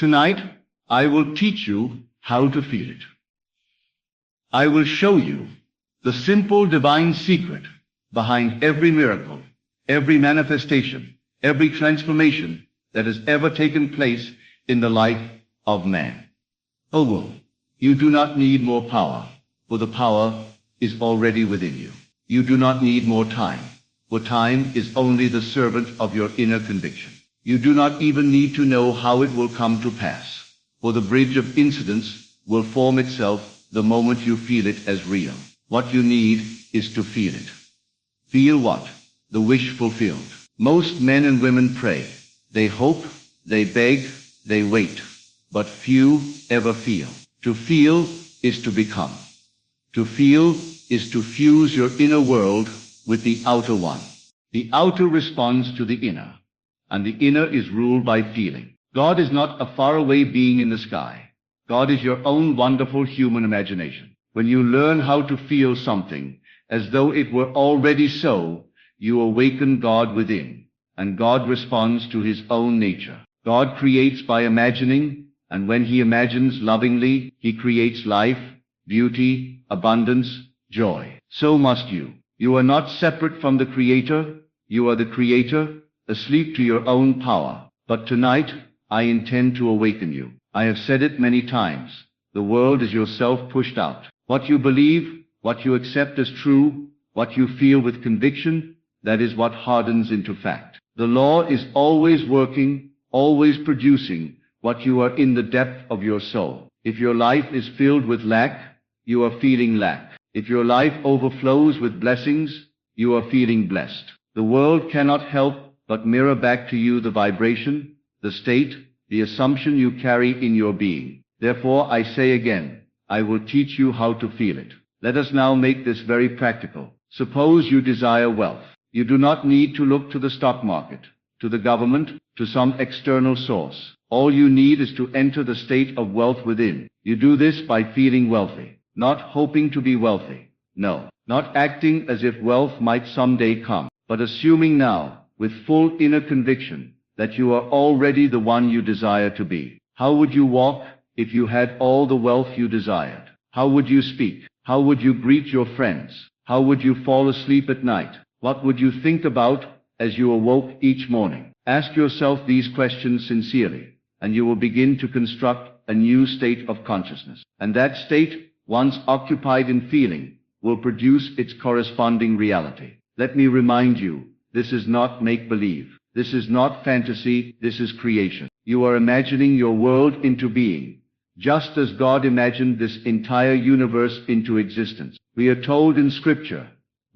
Tonight, I will teach you how to feel it. I will show you the simple divine secret behind every miracle, every manifestation, every transformation that has ever taken place in the life of man. Oh, well, you do not need more power, for the power is already within you. You do not need more time, for time is only the servant of your inner conviction. You do not even need to know how it will come to pass, for the bridge of incidents will form itself the moment you feel it as real. What you need is to feel it. Feel what? The wish fulfilled. Most men and women pray. They hope, they beg, they wait, but few ever feel. To feel is to become. To feel is to fuse your inner world with the outer one. The outer responds to the inner, and the inner is ruled by feeling. God is not a faraway being in the sky. God is your own wonderful human imagination. When you learn how to feel something as though it were already so, you awaken God within, and God responds to his own nature. God creates by imagining, and when he imagines lovingly, he creates life, beauty, abundance, joy. So must you. You are not separate from the Creator. You are the Creator, asleep to your own power. But tonight, I intend to awaken you. I have said it many times. The world is yourself pushed out. What you believe, what you accept as true, what you feel with conviction, that is what hardens into fact. The law is always working, always producing what you are in the depth of your soul. If your life is filled with lack, you are feeling lack. If your life overflows with blessings, you are feeling blessed. The world cannot help but mirror back to you the vibration, the state, the assumption you carry in your being. Therefore, I say again, I will teach you how to feel it. Let us now make this very practical. Suppose you desire wealth. You do not need to look to the stock market, to the government, to some external source. All you need is to enter the state of wealth within. You do this by feeling wealthy, not hoping to be wealthy. No, not acting as if wealth might someday come, but assuming now, with full inner conviction, that you are already the one you desire to be. How would you walk if you had all the wealth you desired? How would you speak? How would you greet your friends? How would you fall asleep at night? What would you think about as you awoke each morning? Ask yourself these questions sincerely, and you will begin to construct a new state of consciousness. And that state, once occupied in feeling, will produce its corresponding reality. Let me remind you, this is not make-believe. This is not fantasy. This is creation. You are imagining your world into being, just as God imagined this entire universe into existence. We are told in Scripture,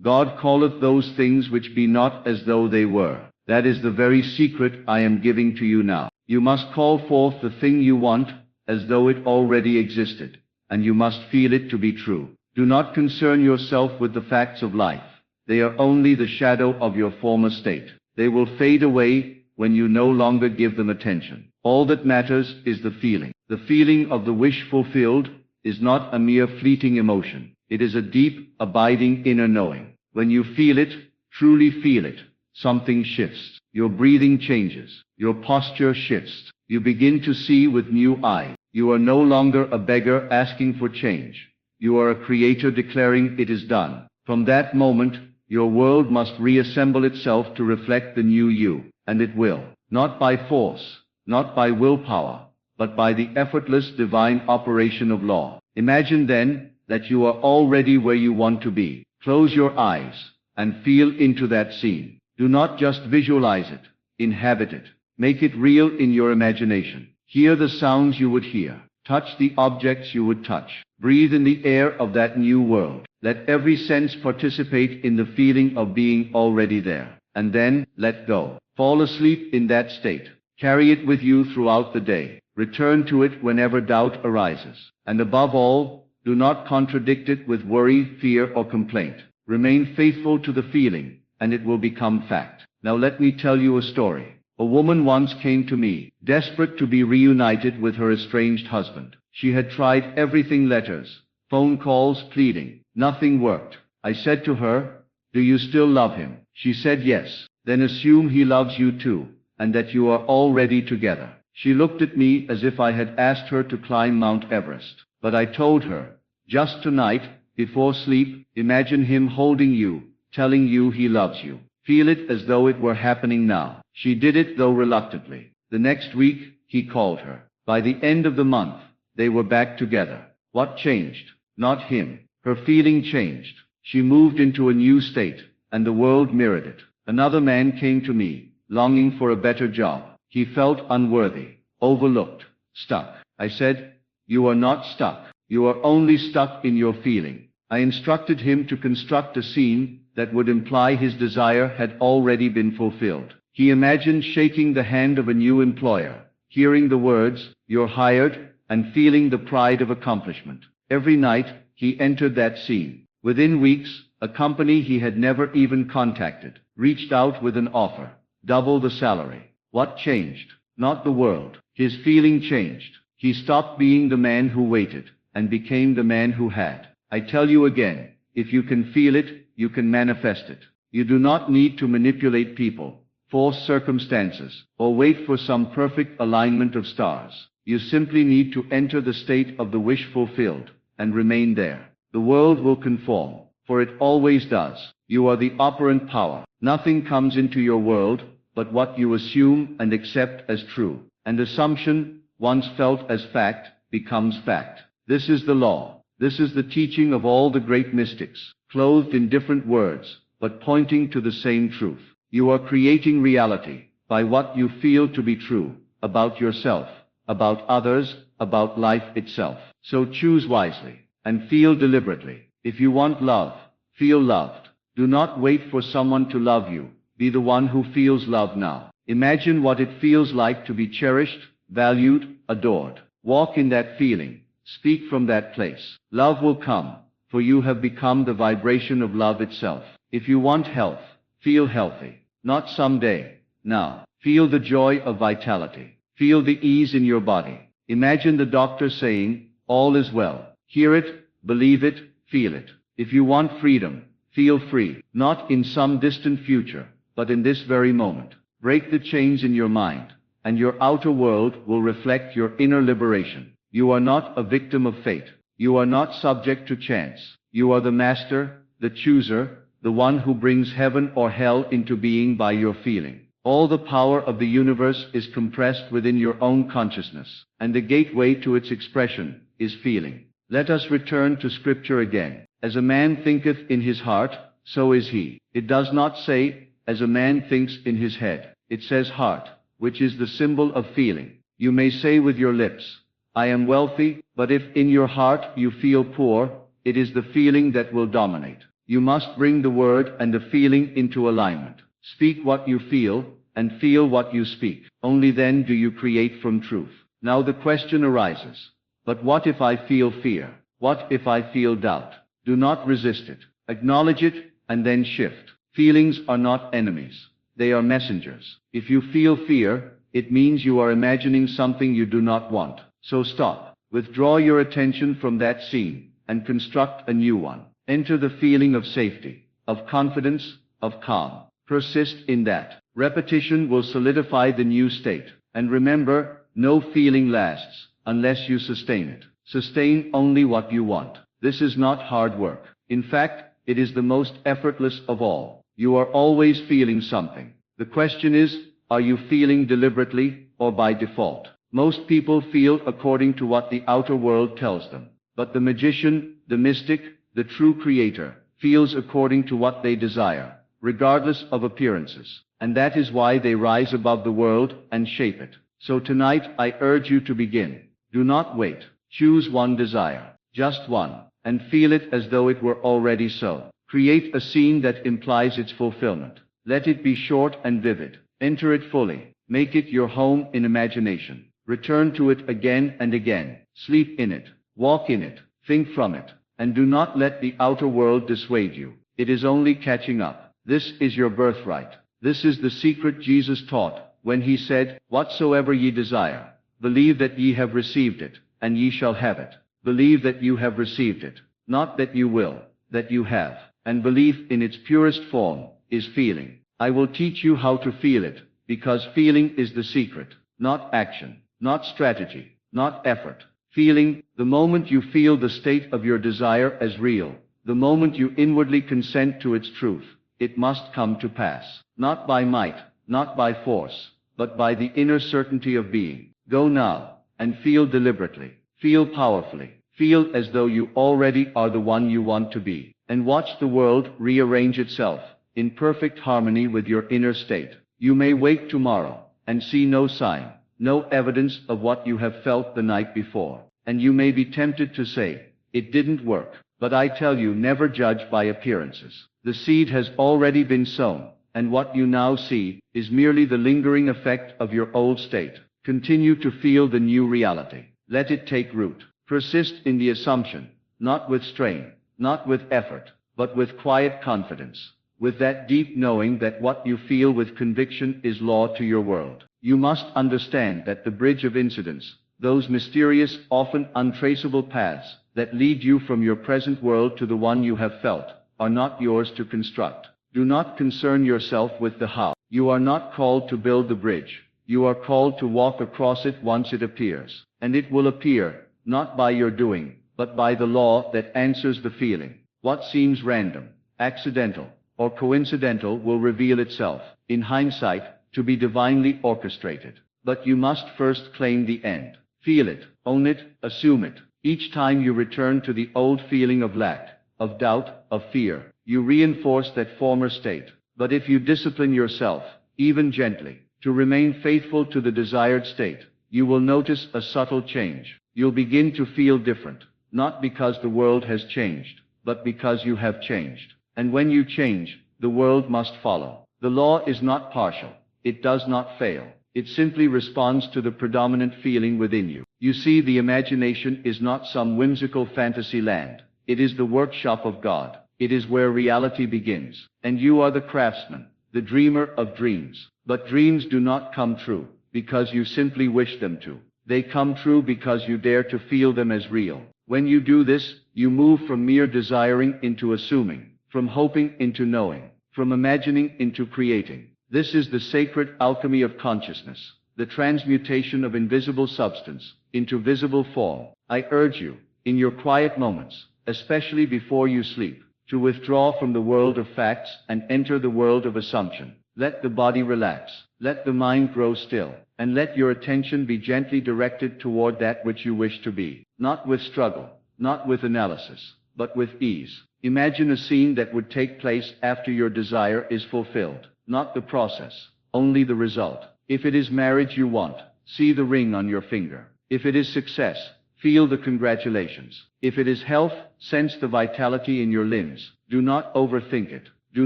God calleth those things which be not as though they were. That is the very secret I am giving to you now. You must call forth the thing you want as though it already existed, and you must feel it to be true. Do not concern yourself with the facts of life. They are only the shadow of your former state. They will fade away when you no longer give them attention. All that matters is the feeling. The feeling of the wish fulfilled is not a mere fleeting emotion. It is a deep, abiding inner knowing. When you feel it, truly feel it, something shifts. Your breathing changes. Your posture shifts. You begin to see with new eyes. You are no longer a beggar asking for change. You are a creator declaring it is done. From that moment, your world must reassemble itself to reflect the new you, and it will. Not by force, not by willpower, but by the effortless divine operation of law. Imagine then that you are already where you want to be. Close your eyes and feel into that scene. Do not just visualize it, inhabit it. Make it real in your imagination. Hear the sounds you would hear. Touch the objects you would touch. Breathe in the air of that new world. Let every sense participate in the feeling of being already there. And then, let go. Fall asleep in that state. Carry it with you throughout the day. Return to it whenever doubt arises. And above all, do not contradict it with worry, fear, or complaint. Remain faithful to the feeling, and it will become fact. Now let me tell you a story. A woman once came to me, desperate to be reunited with her estranged husband. She had tried everything: letters, phone calls, pleading. Nothing worked. I said to her, "Do you still love him?" She said yes. "Then assume he loves you too, and that you are already together." She looked at me as if I had asked her to climb Mount Everest. But I told her, just tonight, before sleep, imagine him holding you, telling you he loves you. Feel it as though it were happening now. She did it, though reluctantly. The next week, he called her. By the end of the month, they were back together. What changed? Not him. Her feeling changed. She moved into a new state, and the world mirrored it. Another man came to me, longing for a better job. He felt unworthy, overlooked, stuck. I said, "You are not stuck. You are only stuck in your feeling." I instructed him to construct a scene that would imply his desire had already been fulfilled. He imagined shaking the hand of a new employer, hearing the words, "You're hired," and feeling the pride of accomplishment. Every night, he entered that scene. Within weeks, a company he had never even contacted reached out with an offer, double the salary. What changed? Not the world. His feeling changed. He stopped being the man who waited, and became the man who had. I tell you again, if you can feel it, you can manifest it. You do not need to manipulate people, force circumstances, or wait for some perfect alignment of stars. You simply need to enter the state of the wish fulfilled, and remain there. The world will conform, for it always does. You are the operant power. Nothing comes into your world but what you assume and accept as true. And assumption, once felt as fact, becomes fact. This is the law. This is the teaching of all the great mystics, clothed in different words, but pointing to the same truth. You are creating reality by what you feel to be true about yourself, about others, about life itself. So choose wisely and feel deliberately. If you want love, feel loved. Do not wait for someone to love you. Be the one who feels love now. Imagine what it feels like to be cherished, valued, adored. Walk in that feeling. Speak from that place. Love will come, for you have become the vibration of love itself. If you want health, feel healthy. Not someday, now. Feel the joy of vitality. Feel the ease in your body. Imagine the doctor saying, "All is well." Hear it, believe it, feel it. If you want freedom, feel free. Not in some distant future, but in this very moment. Break the chains in your mind, and your outer world will reflect your inner liberation. You are not a victim of fate. You are not subject to chance. You are the master, the chooser, the one who brings heaven or hell into being by your feeling. All the power of the universe is compressed within your own consciousness, and the gateway to its expression is feeling. Let us return to Scripture again. As a man thinketh in his heart, so is he. It does not say, as a man thinks in his head. It says heart, which is the symbol of feeling. You may say with your lips, "I am wealthy," but if in your heart you feel poor, it is the feeling that will dominate. You must bring the word and the feeling into alignment. Speak what you feel, and feel what you speak. Only then do you create from truth. Now the question arises, but what if I feel fear? What if I feel doubt? Do not resist it. Acknowledge it, and then shift. Feelings are not enemies. They are messengers. If you feel fear, it means you are imagining something you do not want. So stop. Withdraw your attention from that scene, and construct a new one. Enter the feeling of safety, of confidence, of calm. Persist in that. Repetition will solidify the new state. And remember, no feeling lasts unless you sustain it. Sustain only what you want. This is not hard work. In fact, it is the most effortless of all. You are always feeling something. The question is, are you feeling deliberately or by default? Most people feel according to what the outer world tells them. But the magician, the mystic, the true creator, feels according to what they desire, regardless of appearances. And that is why they rise above the world and shape it. So tonight I urge you to begin. Do not wait. Choose one desire, just one, and feel it as though it were already so. Create a scene that implies its fulfillment. Let it be short and vivid. Enter it fully. Make it your home in imagination. Return to it again and again. Sleep in it. Walk in it. Think from it. And do not let the outer world dissuade you. It is only catching up. This is your birthright. This is the secret Jesus taught when he said, "Whatsoever ye desire, believe that ye have received it, and ye shall have it." Believe that you have received it, not that you will, that you have. And belief in its purest form is feeling. I will teach you how to feel it, because feeling is the secret, not action. not strategy, not effort. Feeling, the moment you feel the state of your desire as real, the moment you inwardly consent to its truth, it must come to pass, not by might, not by force, but by the inner certainty of being. Go now, and feel deliberately, feel powerfully, feel as though you already are the one you want to be, and watch the world rearrange itself, in perfect harmony with your inner state. You may wake tomorrow, and see no sign, no evidence of what you have felt the night before, and you may be tempted to say, it didn't work. But I tell you, never judge by appearances. The seed has already been sown, and what you now see is merely the lingering effect of your old state. Continue to feel the new reality. Let it take root. Persist in the assumption, not with strain, not with effort, but with quiet confidence, with that deep knowing that what you feel with conviction is law to your world. You must understand that the bridge of incidents, those mysterious, often untraceable paths that lead you from your present world to the one you have felt, are not yours to construct. Do not concern yourself with the how. You are not called to build the bridge. You are called to walk across it once it appears. And it will appear, not by your doing, but by the law that answers the feeling. What seems random, accidental, or coincidental will reveal itself, in hindsight, to be divinely orchestrated. But you must first claim the end. Feel it, own it, assume it. Each time you return to the old feeling of lack, of doubt, of fear, you reinforce that former state. But if you discipline yourself, even gently, to remain faithful to the desired state, you will notice a subtle change. You'll begin to feel different, not because the world has changed, but because you have changed. And when you change, the world must follow. The law is not partial. It does not fail. It simply responds to the predominant feeling within you. You see, the imagination is not some whimsical fantasy land. It is the workshop of God. It is where reality begins. And you are the craftsman, the dreamer of dreams. But dreams do not come true because you simply wish them to. They come true because you dare to feel them as real. When you do this, you move from mere desiring into assuming, from hoping into knowing, from imagining into creating. This is the sacred alchemy of consciousness, the transmutation of invisible substance into visible form. I urge you, in your quiet moments, especially before you sleep, to withdraw from the world of facts and enter the world of assumption. Let the body relax, let the mind grow still, and let your attention be gently directed toward that which you wish to be, not with struggle, not with analysis, but with ease. Imagine a scene that would take place after your desire is fulfilled. Not the process, only the result. If it is marriage you want, see the ring on your finger. If it is success, feel the congratulations. If it is health, sense the vitality in your limbs. Do not overthink it. Do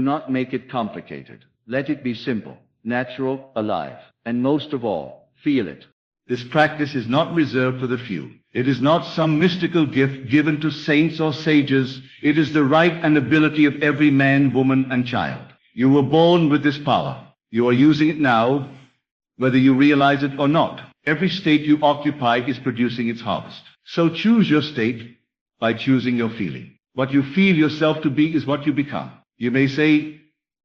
not make it complicated. Let it be simple, natural, alive. And most of all, feel it. This practice is not reserved for the few. It is not some mystical gift given to saints or sages. It is the right and ability of every man, woman, and child. You were born with this power. You are using it now, whether you realize it or not. Every state you occupy is producing its harvest. So choose your state by choosing your feeling. What you feel yourself to be is what you become. You may say,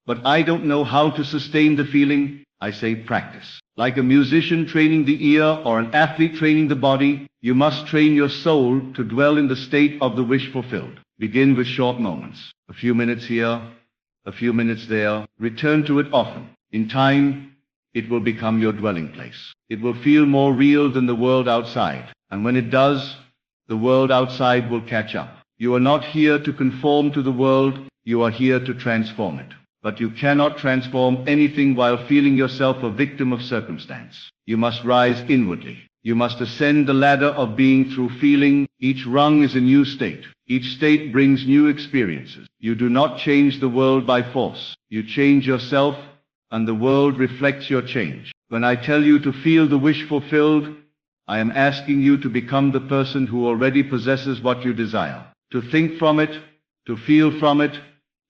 but I don't know how to sustain the feeling. I say practice. Like a musician training the ear or an athlete training the body, you must train your soul to dwell in the state of the wish fulfilled. Begin with short moments. A few minutes here, a few minutes there. Return to it often. In time, it will become your dwelling place. It will feel more real than the world outside. And when it does, the world outside will catch up. You are not here to conform to the world. You are here to transform it. But you cannot transform anything while feeling yourself a victim of circumstance. You must rise inwardly. You must ascend the ladder of being through feeling. Each rung is a new state. Each state brings new experiences. You do not change the world by force. You change yourself, and the world reflects your change. When I tell you to feel the wish fulfilled, I am asking you to become the person who already possesses what you desire. To think from it, to feel from it,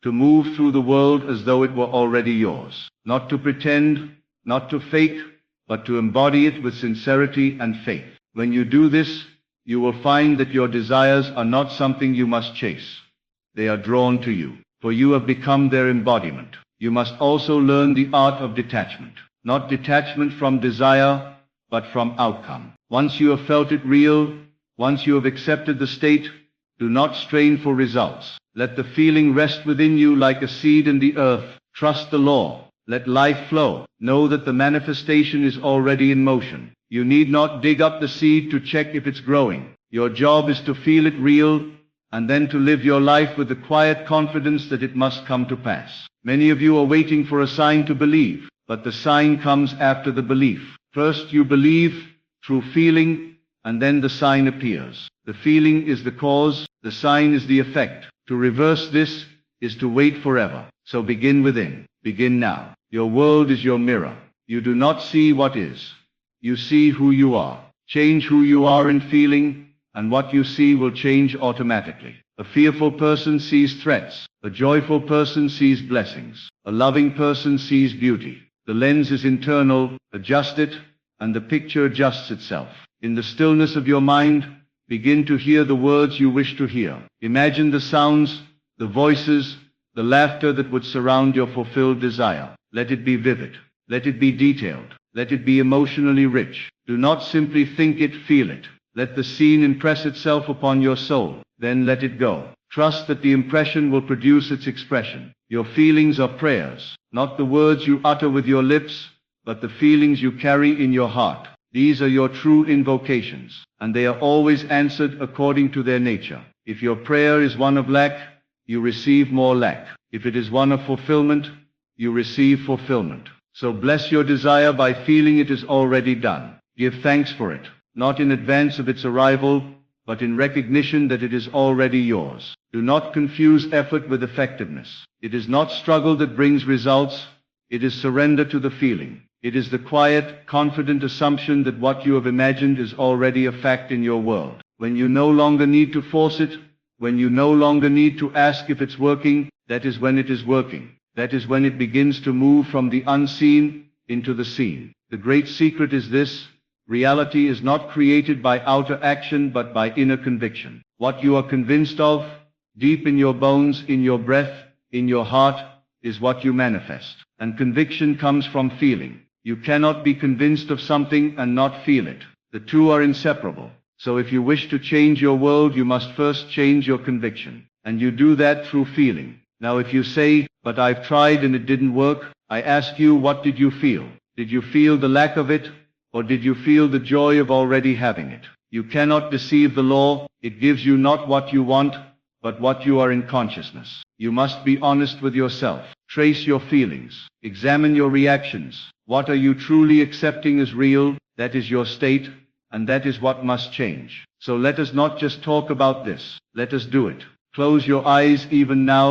to move through the world as though it were already yours. Not to pretend, not to fake, but to embody it with sincerity and faith. When you do this, you will find that your desires are not something you must chase. They are drawn to you, for you have become their embodiment. You must also learn the art of detachment. Not detachment from desire, but from outcome. Once you have felt it real, once you have accepted the state, do not strain for results. Let the feeling rest within you like a seed in the earth. Trust the law. Let life flow. Know that the manifestation is already in motion. You need not dig up the seed to check if it's growing. Your job is to feel it real, and then to live your life with the quiet confidence that it must come to pass. Many of you are waiting for a sign to believe, but the sign comes after the belief. First you believe through feeling, and then the sign appears. The feeling is the cause, the sign is the effect. To reverse this is to wait forever. So begin within. Begin now. Your world is your mirror. You do not see what is. You see who you are. Change who you are in feeling, and what you see will change automatically. A fearful person sees threats. A joyful person sees blessings. A loving person sees beauty. The lens is internal. Adjust it, and the picture adjusts itself. In the stillness of your mind, begin to hear the words you wish to hear. Imagine the sounds, the voices, the laughter that would surround your fulfilled desire. Let it be vivid. Let it be detailed. Let it be emotionally rich. Do not simply think it, feel it. Let the scene impress itself upon your soul. Then let it go. Trust that the impression will produce its expression. Your feelings are prayers, not the words you utter with your lips, but the feelings you carry in your heart. These are your true invocations, and they are always answered according to their nature. If your prayer is one of lack, you receive more lack. If it is one of fulfillment, you receive fulfillment. So bless your desire by feeling it is already done. Give thanks for it, not in advance of its arrival, but in recognition that it is already yours. Do not confuse effort with effectiveness. It is not struggle that brings results. It is surrender to the feeling. It is the quiet, confident assumption that what you have imagined is already a fact in your world. When you no longer need to force it, when you no longer need to ask if it's working, that is when it is working. That is when it begins to move from the unseen into the seen. The great secret is this: reality is not created by outer action but by inner conviction. What you are convinced of, deep in your bones, in your breath, in your heart, is what you manifest. And conviction comes from feeling. You cannot be convinced of something and not feel it. The two are inseparable. So if you wish to change your world, you must first change your conviction. And you do that through feeling. Now if you say, "But I've tried and it didn't work," I ask you, what did you feel? Did you feel the lack of it? Or did you feel the joy of already having it? You cannot deceive the law. It gives you not what you want, but what you are in consciousness. You must be honest with yourself. Trace your feelings. Examine your reactions. What are you truly accepting as real? That is your state, and that is what must change. So let us not just talk about this. Let us do it. Close your eyes even now,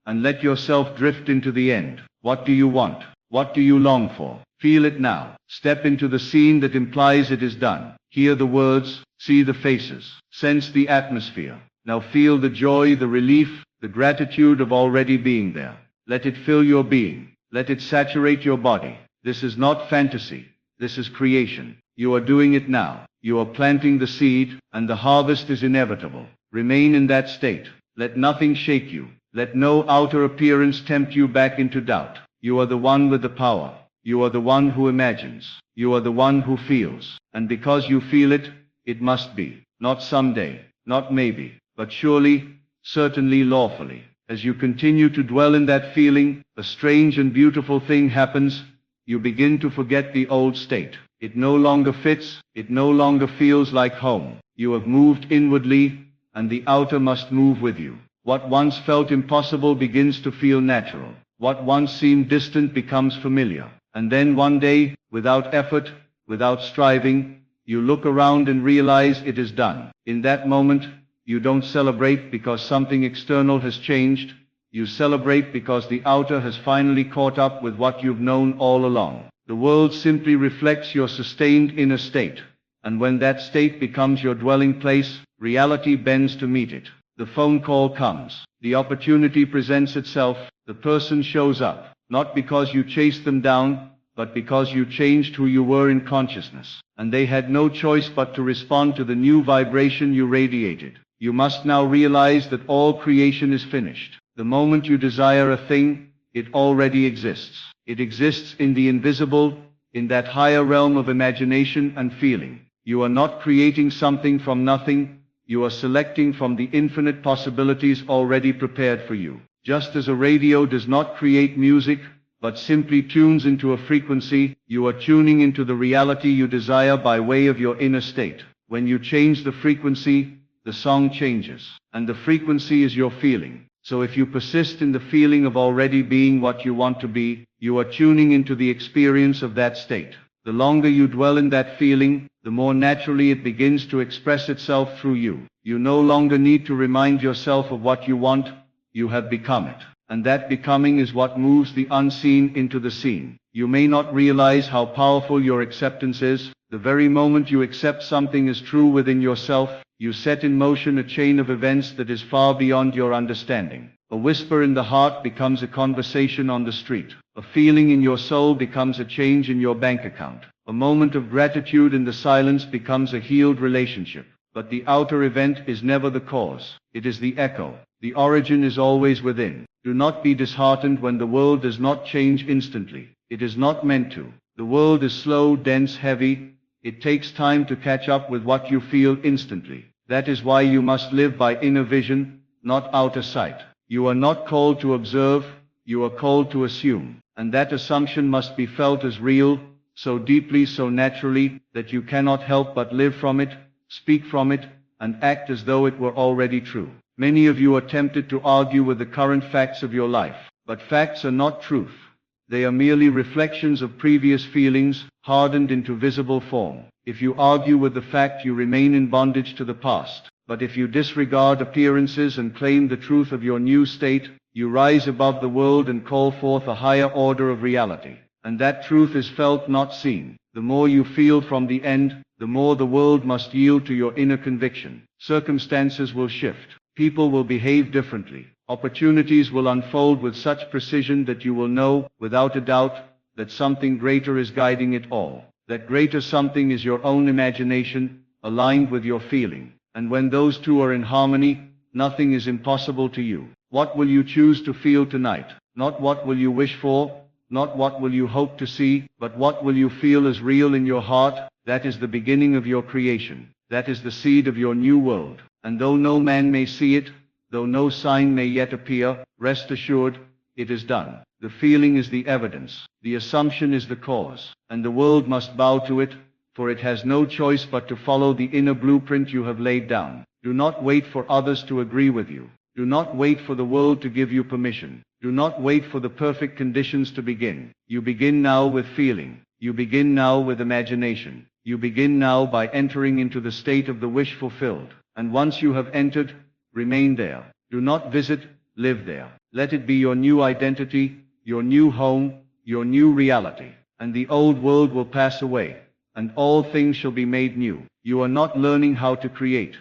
and let yourself drift into the end. What do you want? What do you long for? Feel it now. Step into the scene that implies it is done. Hear the words, see the faces, sense the atmosphere. Now feel the joy, the relief, the gratitude of already being there. Let it fill your being. Let it saturate your body. This is not fantasy. This is creation. You are doing it now. You are planting the seed, and the harvest is inevitable. Remain in that state. Let nothing shake you. Let no outer appearance tempt you back into doubt. You are the one with the power. You are the one who imagines. You are the one who feels. And because you feel it, it must be. Not someday, not maybe, but surely, certainly, lawfully. As you continue to dwell in that feeling, a strange and beautiful thing happens. You begin to forget the old state. It no longer fits. It no longer feels like home. You have moved inwardly, and the outer must move with you. What once felt impossible begins to feel natural. What once seemed distant becomes familiar. And then one day, without effort, without striving, you look around and realize it is done. In that moment, you don't celebrate because something external has changed. You celebrate because the outer has finally caught up with what you've known all along. The world simply reflects your sustained inner state. And when that state becomes your dwelling place, reality bends to meet it. The phone call comes. The opportunity presents itself. The person shows up. Not because you chased them down, but because you changed who you were in consciousness. And they had no choice but to respond to the new vibration you radiated. You must now realize that all creation is finished. The moment you desire a thing, it already exists. It exists in the invisible, in that higher realm of imagination and feeling. You are not creating something from nothing, you are selecting from the infinite possibilities already prepared for you. Just as a radio does not create music, but simply tunes into a frequency, you are tuning into the reality you desire by way of your inner state. When you change the frequency, the song changes, and the frequency is your feeling. So if you persist in the feeling of already being what you want to be, you are tuning into the experience of that state. The longer you dwell in that feeling, the more naturally it begins to express itself through you. You no longer need to remind yourself of what you want, you have become it. And that becoming is what moves the unseen into the seen. You may not realize how powerful your acceptance is. The very moment you accept something as true within yourself, you set in motion a chain of events that is far beyond your understanding. A whisper in the heart becomes a conversation on the street. A feeling in your soul becomes a change in your bank account. A moment of gratitude in the silence becomes a healed relationship. But the outer event is never the cause. It is the echo. The origin is always within. Do not be disheartened when the world does not change instantly. It is not meant to. The world is slow, dense, heavy. It takes time to catch up with what you feel instantly. That is why you must live by inner vision, not outer sight. You are not called to observe, you are called to assume. And that assumption must be felt as real, so deeply, so naturally, that you cannot help but live from it, speak from it, and act as though it were already true. Many of you are tempted to argue with the current facts of your life. But facts are not truth. They are merely reflections of previous feelings, hardened into visible form. If you argue with the fact, you remain in bondage to the past. But if you disregard appearances and claim the truth of your new state, you rise above the world and call forth a higher order of reality. And that truth is felt, not seen. The more you feel from the end, the more the world must yield to your inner conviction. Circumstances will shift. People will behave differently. Opportunities will unfold with such precision that you will know, without a doubt, that something greater is guiding it all. That greater something is your own imagination, aligned with your feeling. And when those two are in harmony, nothing is impossible to you. What will you choose to feel tonight? Not what will you wish for, not what will you hope to see, but what will you feel as real in your heart? That is the beginning of your creation. That is the seed of your new world. And though no man may see it, though no sign may yet appear, rest assured, it is done. The feeling is the evidence. The assumption is the cause. And the world must bow to it, for it has no choice but to follow the inner blueprint you have laid down. Do not wait for others to agree with you. Do not wait for the world to give you permission. Do not wait for the perfect conditions to begin. You begin now with feeling. You begin now with imagination. You begin now by entering into the state of the wish fulfilled. And once you have entered, remain there. Do not visit, live there. Let it be your new identity, your new home, your new reality. And the old world will pass away, and all things shall be made new. You are not learning how to create.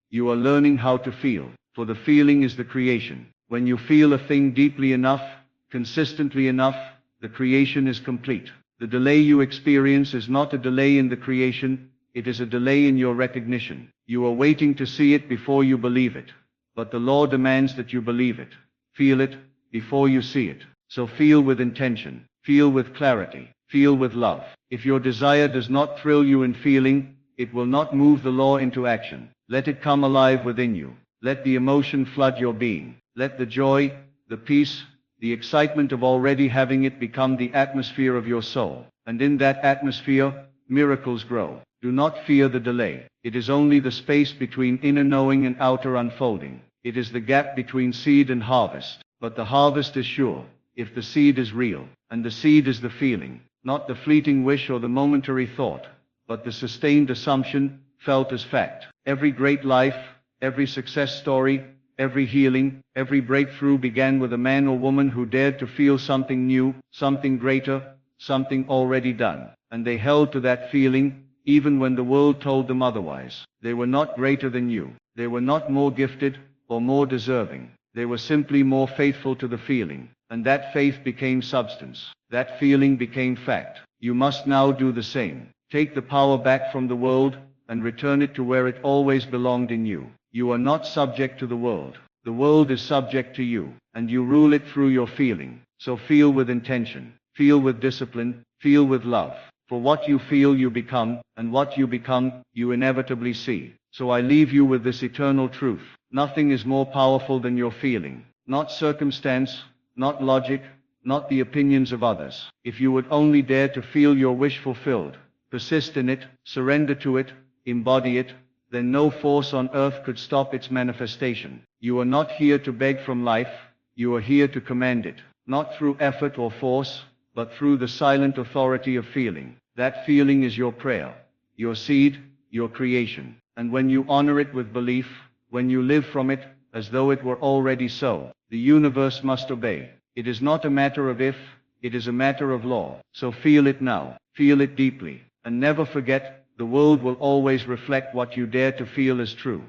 You are learning how to feel, for the feeling is the creation. When you feel a thing deeply enough, consistently enough, the creation is complete. The delay you experience is not a delay in the creation, it is a delay in your recognition. You are waiting to see it before you believe it. But the law demands that you believe it. Feel it before you see it. So feel with intention. Feel with clarity. Feel with love. If your desire does not thrill you in feeling, it will not move the law into action. Let it come alive within you. Let the emotion flood your being. Let the joy, the peace, the excitement of already having it become the atmosphere of your soul. And in that atmosphere, miracles grow. Do not fear the delay. It is only the space between inner knowing and outer unfolding. It is the gap between seed and harvest. But the harvest is sure, if the seed is real. And the seed is the feeling, not the fleeting wish or the momentary thought, but the sustained assumption, felt as fact. Every great life, every success story, every healing, every breakthrough began with a man or woman who dared to feel something new, something greater, something already done. And they held to that feeling, even when the world told them otherwise. They were not greater than you. They were not more gifted or more deserving. They were simply more faithful to the feeling. And that faith became substance. That feeling became fact. You must now do the same. Take the power back from the world and return it to where it always belonged in you. You are not subject to the world. The world is subject to you, and you rule it through your feeling. So feel with intention. Feel with discipline. Feel with love. For what you feel you become, and what you become, you inevitably see. So I leave you with this eternal truth. Nothing is more powerful than your feeling. Not circumstance, not logic, not the opinions of others. If you would only dare to feel your wish fulfilled, persist in it, surrender to it, embody it, then no force on earth could stop its manifestation. You are not here to beg from life, you are here to command it. Not through effort or force, but through the silent authority of feeling. That feeling is your prayer, your seed, your creation. And when you honor it with belief, when you live from it, as though it were already so, the universe must obey. It is not a matter of if, it is a matter of law. So feel it now, feel it deeply, and never forget, the world will always reflect what you dare to feel as true.